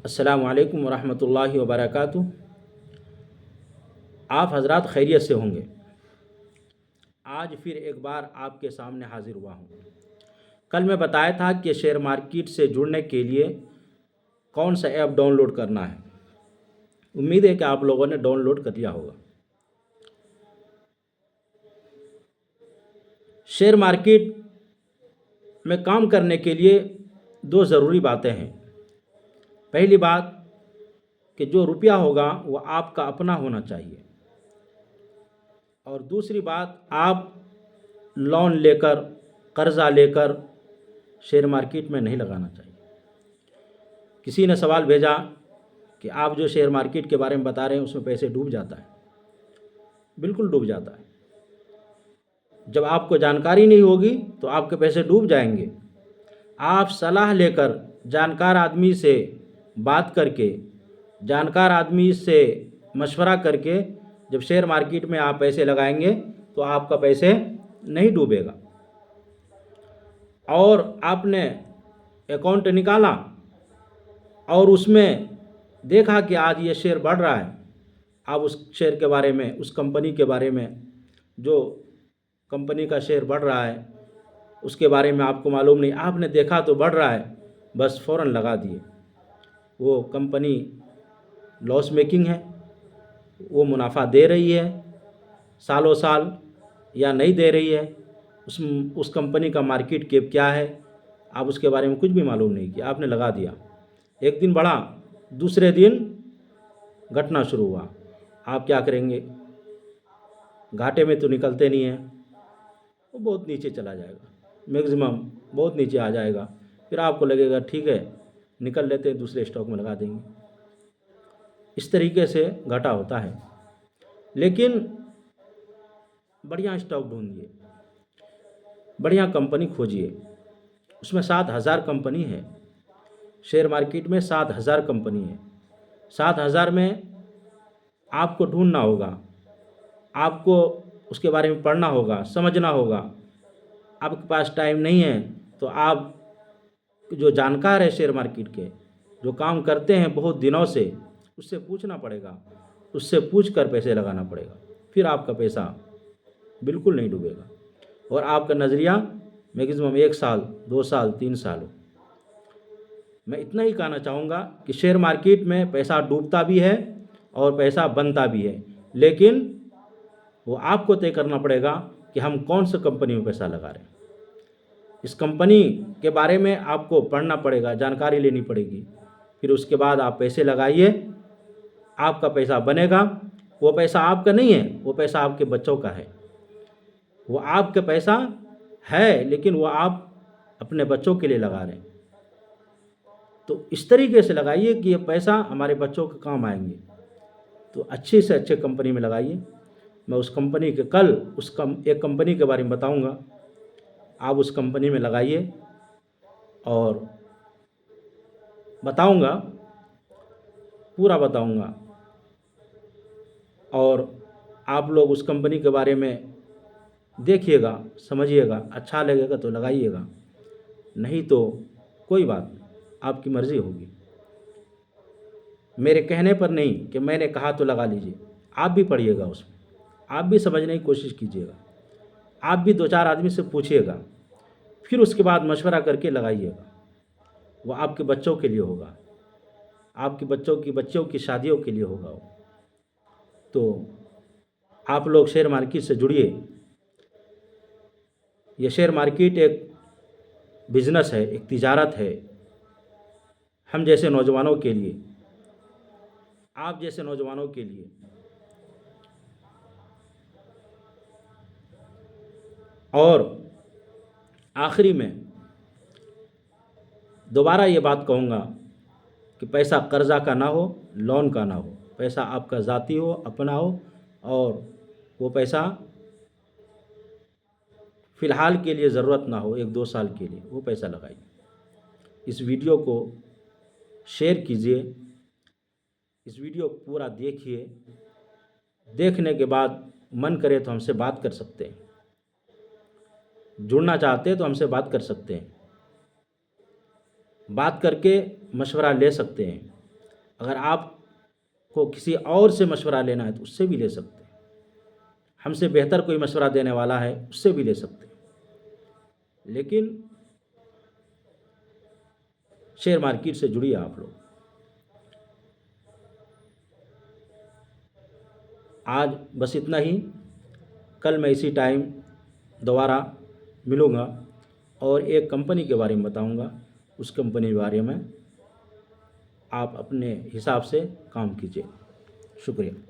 अस्सलामु अलैकुम वरहमतुल्लाहि वबरकातुहू। आप हजरात खैरियत से होंगे। आज फिर एक बार आपके सामने हाजिर हुआ हूँ। कल मैं बताया था कि शेयर मार्केट से जुड़ने के लिए कौन सा ऐप डाउनलोड करना है। उम्मीद है कि आप लोगों ने डाउनलोड कर लिया होगा। शेयर मार्केट में काम करने के लिए दो ज़रूरी बातें हैं। पहली बात कि जो रुपया होगा वो आपका अपना होना चाहिए, और दूसरी बात आप लोन लेकर, कर्ज़ा लेकर शेयर मार्केट में नहीं लगाना चाहिए। किसी ने सवाल भेजा कि आप जो शेयर मार्केट के बारे में बता रहे हैं उसमें पैसे डूब जाता है। बिल्कुल डूब जाता है। जब आपको जानकारी नहीं होगी तो आपके पैसे डूब जाएंगे। आप सलाह लेकर, जानकार आदमी से बात करके, जानकार आदमी से मशवरा करके जब शेयर मार्केट में आप पैसे लगाएंगे तो आपका पैसे नहीं डूबेगा। और आपने अकाउंट निकाला और उसमें देखा कि आज ये शेयर बढ़ रहा है। आप उस शेयर के बारे में, उस कंपनी के बारे में, जो कंपनी का शेयर बढ़ रहा है उसके बारे में आपको मालूम नहीं, आपने देखा तो बढ़ रहा है, बस फ़ौरन लगा दिए। वो कंपनी लॉस मेकिंग है, वो मुनाफा दे रही है सालों साल या नहीं दे रही है, उस कंपनी का मार्केट कैप क्या है, आप उसके बारे में कुछ भी मालूम नहीं किया, आपने लगा दिया। एक दिन बढ़ा, दूसरे दिन घटना शुरू हुआ। आप क्या करेंगे? घाटे में तो निकलते नहीं हैं, वो बहुत नीचे चला जाएगा, मैक्सिमम बहुत नीचे आ जाएगा। फिर आपको लगेगा ठीक है निकल लेते हैं, दूसरे स्टॉक में लगा देंगे। इस तरीके से घाटा होता है। लेकिन बढ़िया स्टॉक ढूंढिए, बढ़िया कंपनी खोजिए। उसमें 7,000 कंपनी है। शेयर मार्केट में 7,000 कंपनी है। 7,000 में आपको ढूंढना होगा, आपको उसके बारे में पढ़ना होगा, समझना होगा। आपके पास टाइम नहीं है तो आप जो जानकार है शेयर मार्केट के, जो काम करते हैं बहुत दिनों से, उससे पूछना पड़ेगा, उससे पूछ कर पैसे लगाना पड़ेगा। फिर आपका पैसा बिल्कुल नहीं डूबेगा और आपका नज़रिया मैक्सिमम 1 साल, 2 साल, 3 साल हो। मैं इतना ही कहना चाहूँगा कि शेयर मार्केट में पैसा डूबता भी है और पैसा बनता भी है, लेकिन वो आपको तय करना पड़ेगा कि हम कौन सी कंपनी में पैसा लगा रहे हैं। इस कंपनी के बारे में आपको पढ़ना पड़ेगा, जानकारी लेनी पड़ेगी। फिर उसके बाद आप पैसे लगाइए, आपका पैसा बनेगा। वो पैसा आपका नहीं है, वो पैसा आपके बच्चों का है। वो आपका पैसा है लेकिन वो आप अपने बच्चों के लिए लगा रहे हैं। तो इस तरीके से लगाइए कि ये पैसा हमारे बच्चों के काम आएंगे। तो अच्छे से अच्छे कंपनी में लगाइए। मैं उस कंपनी के कल एक कंपनी के बारे में बताऊंगा। आप उस कंपनी में लगाइए और बताऊंगा, पूरा बताऊंगा। और आप लोग उस कंपनी के बारे में देखिएगा, समझिएगा, अच्छा लगेगा तो लगाइएगा, नहीं तो कोई बात नहीं, आपकी मर्ज़ी होगी। मेरे कहने पर नहीं कि मैंने कहा तो लगा लीजिए। आप भी पढ़िएगा उसमें, आप भी समझने की कोशिश कीजिएगा, आप भी 2-4 आदमी से पूछिएगा, फिर उसके बाद मशवरा करके लगाइएगा। वो आपके बच्चों के लिए होगा, आपके बच्चों की शादियों के लिए होगा वो। तो आप लोग शेयर मार्केट से जुड़िए। ये शेयर मार्केट एक बिजनेस है, एक तिजारत है। हम जैसे नौजवानों के लिए, आप जैसे नौजवानों के लिए। और आखिरी में दोबारा ये बात कहूँगा कि पैसा कर्ज़ा का ना हो, लोन का ना हो। पैसा आपका ज़ाती हो, अपना हो, और वो पैसा फ़िलहाल के लिए ज़रूरत ना हो, 1-2 साल के लिए वो पैसा लगाइए। इस वीडियो को शेयर कीजिए, इस वीडियो को पूरा देखिए। देखने के बाद मन करे तो हमसे बात कर सकते हैं, जुड़ना चाहते हैं तो हमसे बात कर सकते हैं, बात करके मशवरा ले सकते हैं। अगर आपको किसी और से मशवरा लेना है तो उससे भी ले सकते हैं, हमसे बेहतर कोई मशवरा देने वाला है उससे भी ले सकते हैं। लेकिन शेयर मार्केट से जुड़िए आप लोग। आज बस इतना ही, कल मैं इसी टाइम दोबारा मिलूँगा और एक कंपनी के बारे में बताऊँगा। उस कंपनी के बारे में आप अपने हिसाब से काम कीजिए। शुक्रिया।